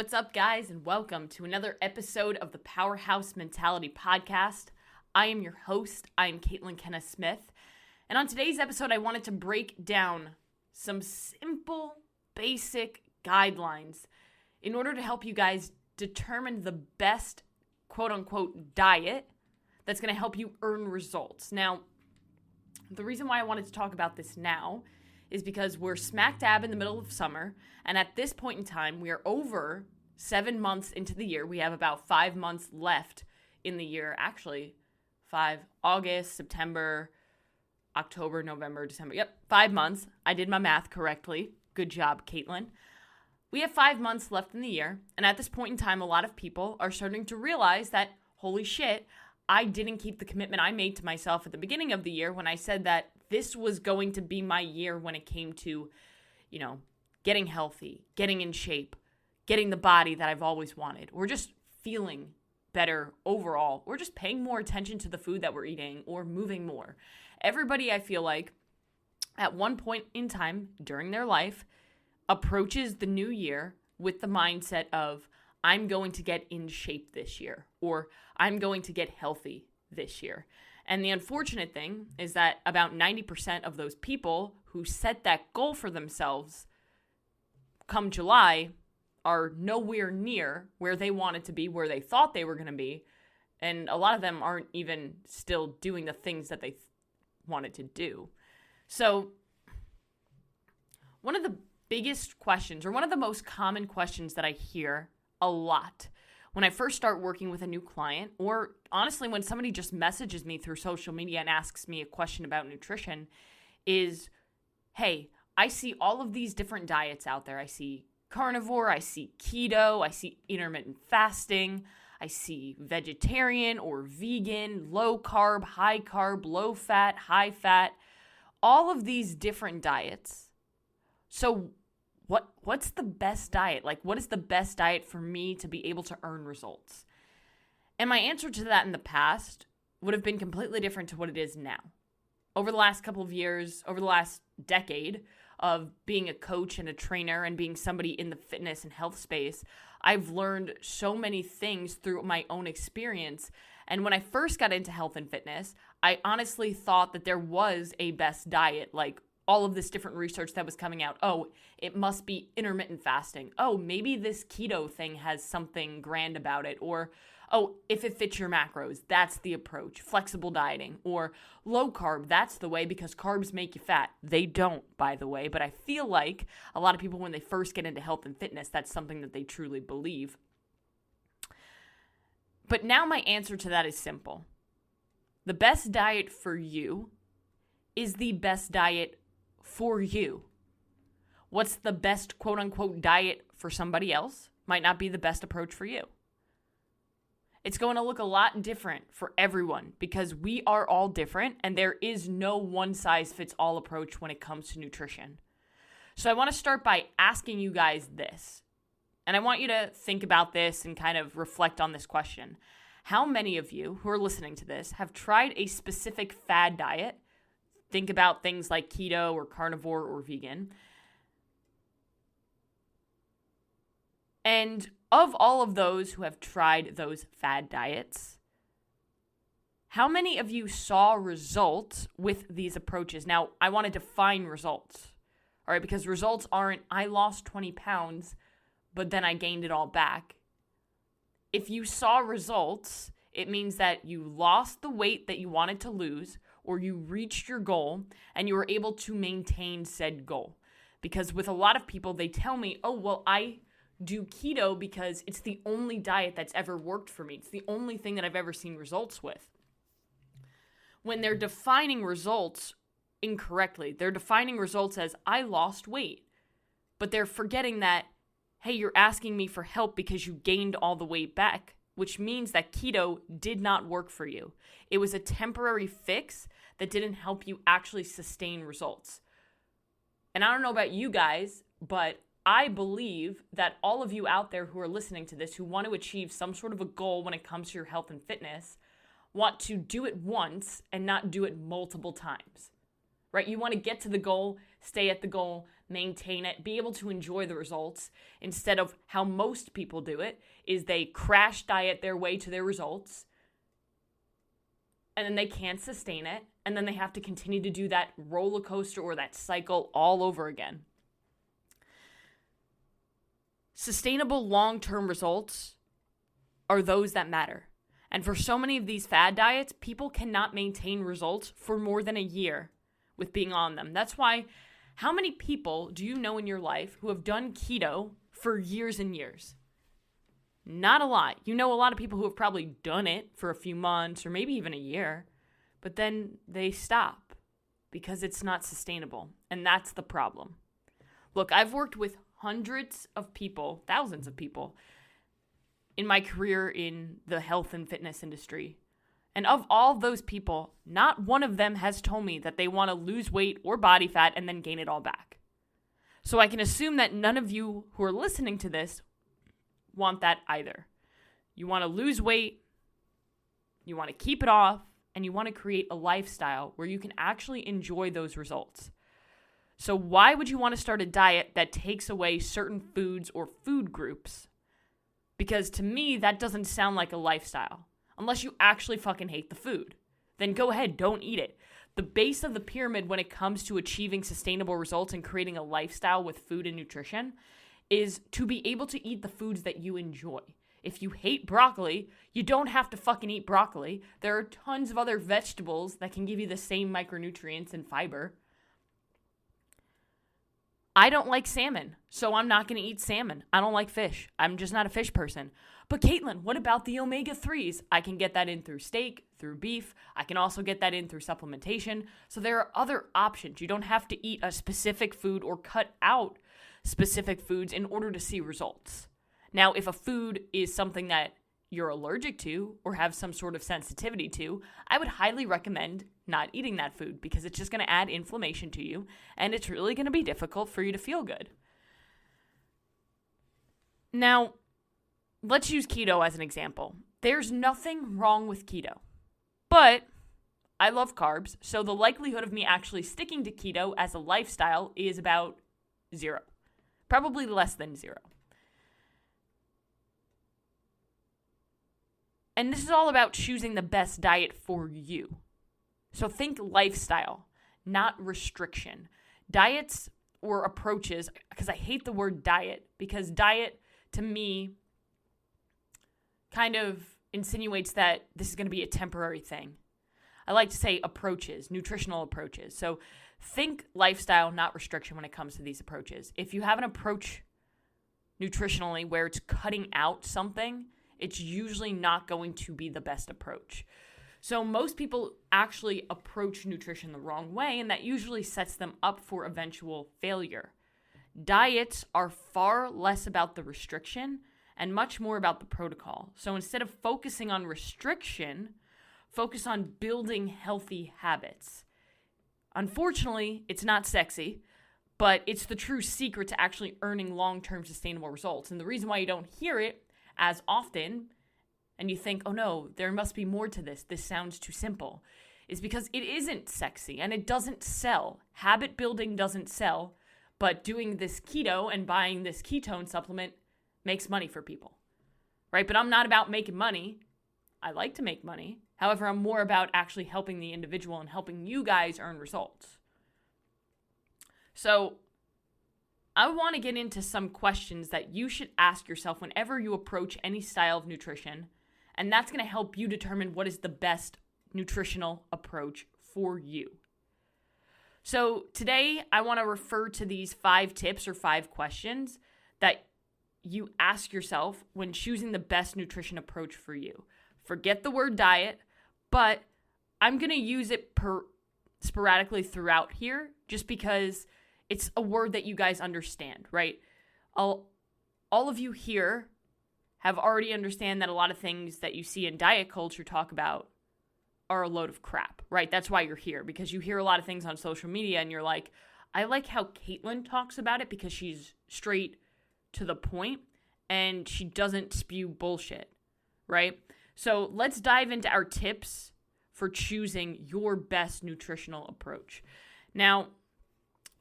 What's up, guys, and welcome to another episode of the Powerhouse Mentality podcast. I am your host. I am Caitlin Kenneth Smith, and on today's episode, I wanted to break down some simple, basic guidelines in order to help you guys determine the best quote-unquote diet that's going to help you earn results. Now, the reason why I wanted to talk about this now is because we're smack dab in the middle of summer, and at this point in time, we are over 7 months into the year. We have about 5 months left in the year. Actually, August, September, October, November, December. Yep, 5 months. I did my math correctly. Good job, Caitlin. We have 5 months left in the year, and at this point in time, a lot of people are starting to realize that, holy shit, I didn't keep the commitment I made to myself at the beginning of the year when I said that this was going to be my year when it came to, getting healthy, getting in shape, getting the body that I've always wanted, or just feeling better overall, or just paying more attention to the food that we're eating, or moving more. Everybody, I feel like, at one point in time during their life, approaches the new year with the mindset of, I'm going to get in shape this year, or I'm going to get healthy this year. And the unfortunate thing is that about 90% of those people who set that goal for themselves come July are nowhere near where they wanted to be, where they thought they were going to be. And a lot of them aren't even still doing the things that they wanted to do. So one of the biggest questions, or one of the most common questions that I hear a lot when I first start working with a new client, or honestly, when somebody just messages me through social media and asks me a question about nutrition, is, hey, I see all of these different diets out there. I see carnivore, I see keto, I see intermittent fasting, I see vegetarian or vegan, low carb, high carb, low fat, high fat, all of these different diets. So what's the best diet? Like, what is the best diet for me to be able to earn results? And my answer to that in the past would have been completely different to what it is now. Over the last couple of years, over the last decade of being a coach and a trainer and being somebody in the fitness and health space, I've learned so many things through my own experience. And when I first got into health and fitness, I honestly thought that there was a best diet, like all of this different research that was coming out. Oh, it must be intermittent fasting. Oh, maybe this keto thing has something grand about it. Or, oh, if it fits your macros, that's the approach. Flexible dieting. Or low carb, that's the way because carbs make you fat. They don't, by the way. But I feel like a lot of people, when they first get into health and fitness, that's something that they truly believe. But now my answer to that is simple. The best diet for you is the best diet for you. What's the best quote-unquote diet for somebody else might not be the best approach for you. It's going to look a lot different for everyone because we are all different and there is no one-size-fits-all approach when it comes to nutrition. So I want to start by asking you guys this, and I want you to think about this and kind of reflect on this question. How many of you who are listening to this have tried a specific fad diet? Think about things like keto or carnivore or vegan. And of all of those who have tried those fad diets, how many of you saw results with these approaches? Now, I want to define results, all right, because results aren't, I lost 20 pounds, but then I gained it all back. If you saw results, it means that you lost the weight that you wanted to lose, or you reached your goal and you were able to maintain said goal. Because with a lot of people, they tell me, oh, well, I do keto because it's the only diet that's ever worked for me. It's the only thing that I've ever seen results with. When they're defining results incorrectly, they're defining results as I lost weight, but they're forgetting that, hey, you're asking me for help because you gained all the weight back, which means that keto did not work for you. It was a temporary fix that didn't help you actually sustain results. And I don't know about you guys, but I believe that all of you out there who are listening to this, who want to achieve some sort of a goal when it comes to your health and fitness, want to do it once and not do it multiple times, right? You want to get to the goal, stay at the goal, maintain it, be able to enjoy the results, instead of how most people do it, is they crash diet their way to their results, and then they can't sustain it, and then they have to continue to do that roller coaster or that cycle all over again. Sustainable long-term results are those that matter. And for so many of these fad diets, people cannot maintain results for more than a year with being on them. That's why, how many people do you know in your life who have done keto for years and years? Not a lot. You know a lot of people who have probably done it for a few months or maybe even a year, but then they stop because it's not sustainable. And that's the problem. Look, I've worked with hundreds of people, thousands of people in my career in the health and fitness industry. And of all those people, not one of them has told me that they want to lose weight or body fat and then gain it all back. So I can assume that none of you who are listening to this want that either. You want to lose weight, you want to keep it off, and you want to create a lifestyle where you can actually enjoy those results. So why would you want to start a diet that takes away certain foods or food groups? Because to me, that doesn't sound like a lifestyle. Unless you actually fucking hate the food. Then go ahead, don't eat it. The base of the pyramid when it comes to achieving sustainable results and creating a lifestyle with food and nutrition is to be able to eat the foods that you enjoy. If you hate broccoli, you don't have to fucking eat broccoli. There are tons of other vegetables that can give you the same micronutrients and fiber. I don't like salmon, so I'm not going to eat salmon. I don't like fish. I'm just not a fish person. But Caitlin, what about the omega-3s? I can get that in through steak, through beef. I can also get that in through supplementation. So there are other options. You don't have to eat a specific food or cut out specific foods in order to see results. Now, if a food is something that you're allergic to or have some sort of sensitivity to, I would highly recommend not eating that food because it's just going to add inflammation to you and it's really going to be difficult for you to feel good. Now, let's use keto as an example. There's nothing wrong with keto, but I love carbs, so the likelihood of me actually sticking to keto as a lifestyle is about 0, probably less than 0. And this is all about choosing the best diet for you. So think lifestyle, not restriction. Diets or approaches, because I hate the word diet, because diet to me kind of insinuates that this is going to be a temporary thing. I like to say approaches, nutritional approaches. So think lifestyle, not restriction when it comes to these approaches. If you have an approach nutritionally where it's cutting out something, it's usually not going to be the best approach. So most people actually approach nutrition the wrong way, and that usually sets them up for eventual failure. Diets are far less about the restriction and much more about the protocol. So instead of focusing on restriction, focus on building healthy habits. Unfortunately, it's not sexy, but it's the true secret to actually earning long-term sustainable results. And the reason why you don't hear it as often, and you think, oh no, there must be more to this sounds too simple, is because it isn't sexy and it doesn't sell. Habit building doesn't sell, but doing this keto and buying this ketone supplement makes money for people, right? But I'm not about making money. I like to make money. However, I'm more about actually helping the individual and helping you guys earn results. So I want to get into some questions that you should ask yourself whenever you approach any style of nutrition, and that's going to help you determine what is the best nutritional approach for you. So today, I want to refer to these 5 tips or 5 questions that you ask yourself when choosing the best nutrition approach for you. Forget the word diet, but I'm going to use it sporadically throughout here just because it's a word that you guys understand, right? All of you here have already understand that a lot of things that you see in diet culture talk about are a load of crap, right? That's why you're here, because you hear a lot of things on social media and you're like, I like how Caitlin talks about it because she's straight to the point and she doesn't spew bullshit, right? So let's dive into our tips for choosing your best nutritional approach. Now,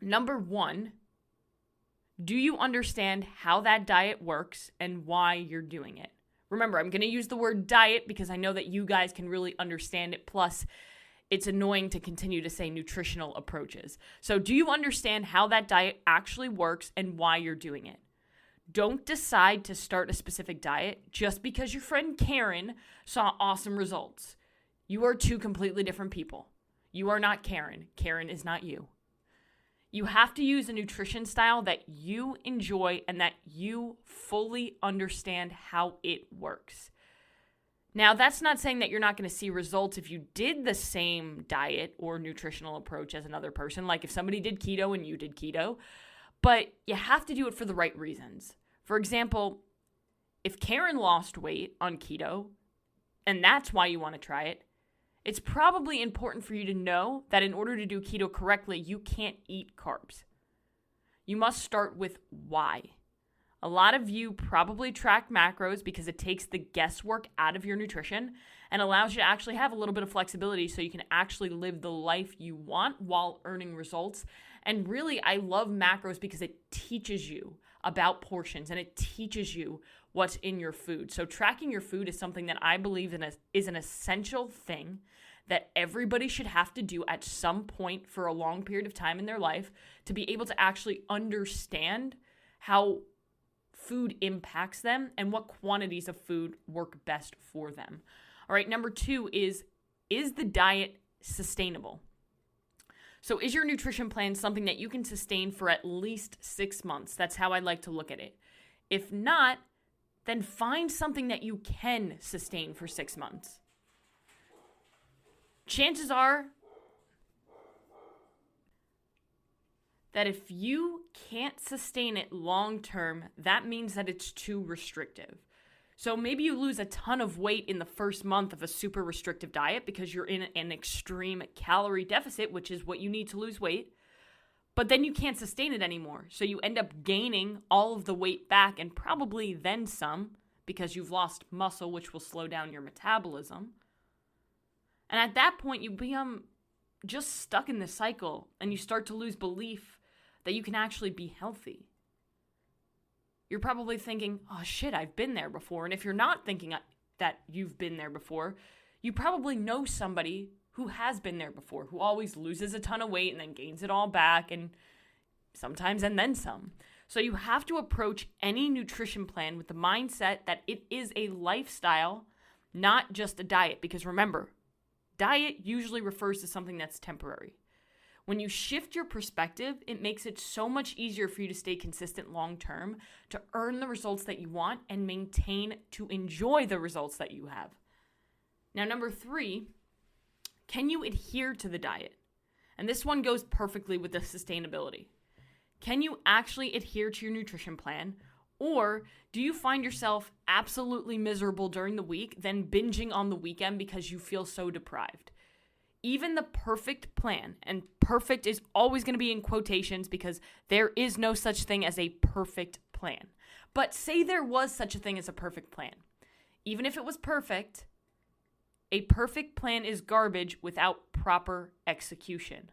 number 1 Do you understand how that diet works and why you're doing it? Remember, I'm going to use the word diet because I know that you guys can really understand it. Plus, it's annoying to continue to say nutritional approaches. So do you understand how that diet actually works and why you're doing it? Don't decide to start a specific diet just because your friend Karen saw awesome results. You are two completely different people. You are not Karen. Karen is not you. You have to use a nutrition style that you enjoy and that you fully understand how it works. Now, that's not saying that you're not going to see results if you did the same diet or nutritional approach as another person, like if somebody did keto and you did keto, but you have to do it for the right reasons. For example, if Karen lost weight on keto, and that's why you want to try it, it's probably important for you to know that in order to do keto correctly, you can't eat carbs. You must start with why. A lot of you probably track macros because it takes the guesswork out of your nutrition and allows you to actually have a little bit of flexibility so you can actually live the life you want while earning results. And really, I love macros because it teaches you about portions and it teaches you what's in your food. So tracking your food is something that I believe is an essential thing that everybody should have to do at some point for a long period of time in their life to be able to actually understand how food impacts them and what quantities of food work best for them. All right, number 2 is the diet sustainable? So is your nutrition plan something that you can sustain for at least 6 months? That's how I like to look at it. If not, then find something that you can sustain for 6 months. Chances are that if you can't sustain it long term, that means that it's too restrictive. So maybe you lose a ton of weight in the first month of a super restrictive diet because you're in an extreme calorie deficit, which is what you need to lose weight. But then you can't sustain it anymore. So you end up gaining all of the weight back and probably then some because you've lost muscle, which will slow down your metabolism. And at that point, you become just stuck in this cycle and you start to lose belief that you can actually be healthy. You're probably thinking, oh shit, I've been there before. And if you're not thinking that you've been there before, you probably know somebody who has been there before, who always loses a ton of weight and then gains it all back and sometimes and then some. So you have to approach any nutrition plan with the mindset that it is a lifestyle, not just a diet. Because remember, diet usually refers to something that's temporary. When you shift your perspective, it makes it so much easier for you to stay consistent long term, to earn the results that you want and maintain to enjoy the results that you have. Now, number 3, can you adhere to the diet? And this one goes perfectly with the sustainability. Can you actually adhere to your nutrition plan? Or do you find yourself absolutely miserable during the week, then binging on the weekend because you feel so deprived? Even the perfect plan, and perfect is always going to be in quotations because there is no such thing as a perfect plan. But say there was such a thing as a perfect plan. Even if it was perfect, a perfect plan is garbage without proper execution.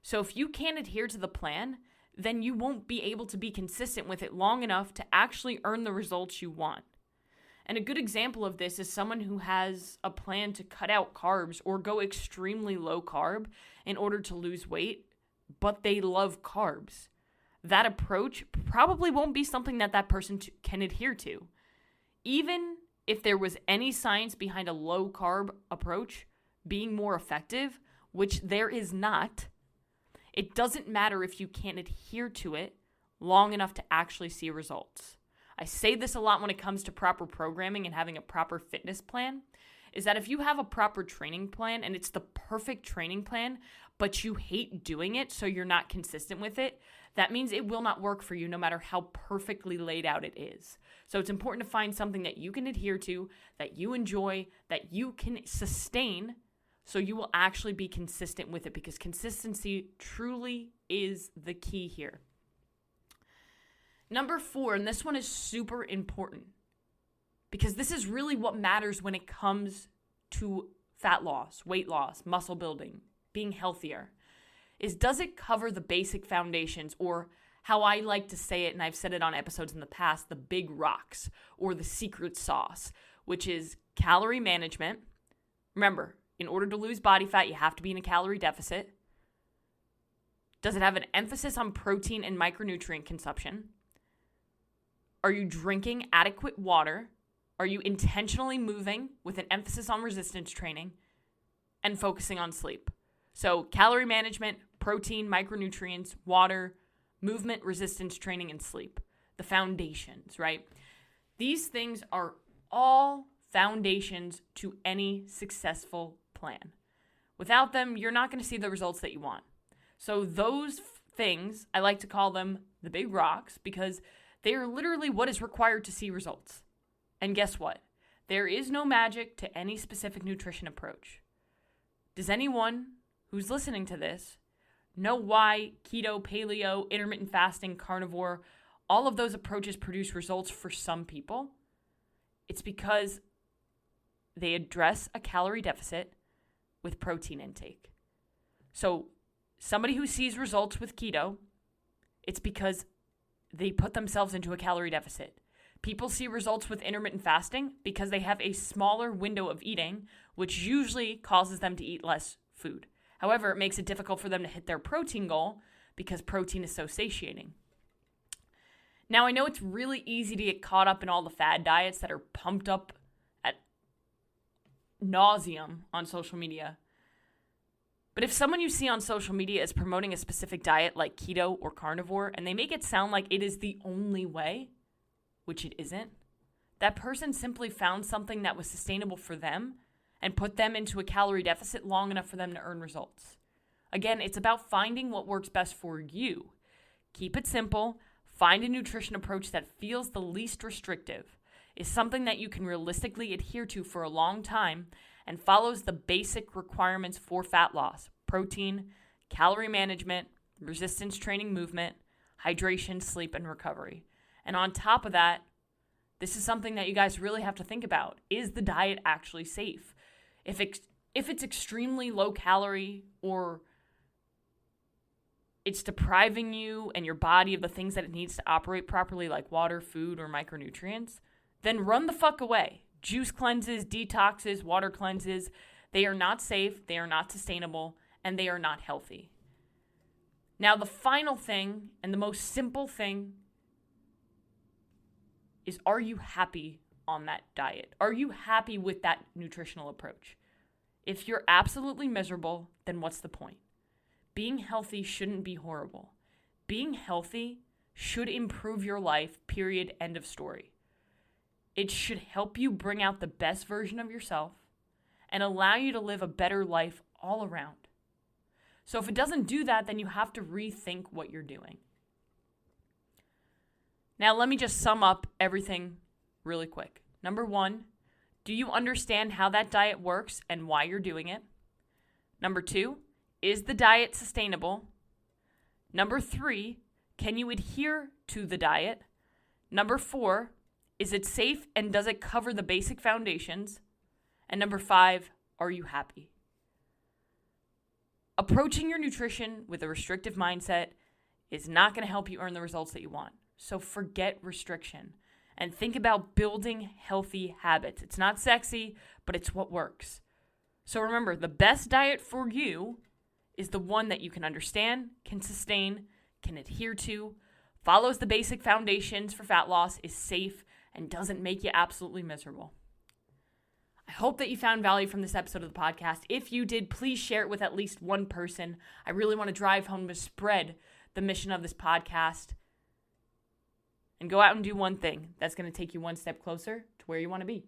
So if you can't adhere to the plan, then you won't be able to be consistent with it long enough to actually earn the results you want. And a good example of this is someone who has a plan to cut out carbs or go extremely low carb in order to lose weight, but they love carbs. That approach probably won't be something that person can adhere to. Even if there was any science behind a low carb approach being more effective, which there is not, it doesn't matter if you can't adhere to it long enough to actually see results. I say this a lot when it comes to proper programming and having a proper fitness plan, is that if you have a proper training plan and it's the perfect training plan, but you hate doing it so you're not consistent with it, that means it will not work for you no matter how perfectly laid out it is. So it's important to find something that you can adhere to, that you enjoy, that you can sustain, so you will actually be consistent with it because consistency truly is the key here. Number 4, and this one is super important because this is really what matters when it comes to fat loss, weight loss, muscle building, being healthier, is does it cover the basic foundations, or how I like to say it, and I've said it on episodes in the past, the big rocks or the secret sauce, which is calorie management. Remember, in order to lose body fat, you have to be in a calorie deficit. Does it have an emphasis on protein and micronutrient consumption? Are you drinking adequate water? Are you intentionally moving with an emphasis on resistance training and focusing on sleep? So calorie management, protein, micronutrients, water, movement, resistance training, and sleep. The foundations, right? These things are all foundations to any successful plan. Without them, you're not going to see the results that you want. So those things, I like to call them the big rocks because they are literally what is required to see results. And guess what? There is no magic to any specific nutrition approach. Does anyone who's listening to this know why keto, paleo, intermittent fasting, carnivore, all of those approaches produce results for some people? It's because they address a calorie deficit with protein intake. So somebody who sees results with keto, it's because they put themselves into a calorie deficit. People see results with intermittent fasting because they have a smaller window of eating, which usually causes them to eat less food. However, it makes it difficult for them to hit their protein goal because protein is so satiating. Now, I know it's really easy to get caught up in all the fad diets that are pumped up at nauseum on social media. But if someone you see on social media is promoting a specific diet like keto or carnivore, and they make it sound like it is the only way, which it isn't, that person simply found something that was sustainable for them and put them into a calorie deficit long enough for them to earn results. Again, it's about finding what works best for you. Keep it simple. Find a nutrition approach that feels the least restrictive, is something that you can realistically adhere to for a long time, and follows the basic requirements for fat loss: protein, calorie management, resistance training, movement, hydration, sleep, and recovery. And on top of that, this is something that you guys really have to think about. Is the diet actually safe? If it's extremely low calorie, or it's depriving you and your body of the things that it needs to operate properly, like water, food, or micronutrients, then run the fuck away. Juice cleanses, detoxes, water cleanses, they are not safe, they are not sustainable, and they are not healthy. Now, the final thing, and the most simple thing, is, are you happy on that diet? Are you happy with that nutritional approach? If you're absolutely miserable, then what's the point? Being healthy shouldn't be horrible. Being healthy should improve your life, period, end of story. It should help you bring out the best version of yourself and allow you to live a better life all around. So if it doesn't do that, then you have to rethink what you're doing. Now, let me just sum up everything really quick. Number 1, do you understand how that diet works and why you're doing it? Number 2, is the diet sustainable? Number 3, can you adhere to the diet? Number 4, is it safe and does it cover the basic foundations? And number 5, are you happy? Approaching your nutrition with a restrictive mindset is not going to help you earn the results that you want. So forget restriction and think about building healthy habits. It's not sexy, but it's what works. So remember, the best diet for you is the one that you can understand, can sustain, can adhere to, follows the basic foundations for fat loss, is safe, and doesn't make you absolutely miserable. I hope that you found value from this episode of the podcast. If you did, please share it with at least one person. I really want to drive home to spread the mission of this podcast and go out and do one thing that's going to take you one step closer to where you want to be.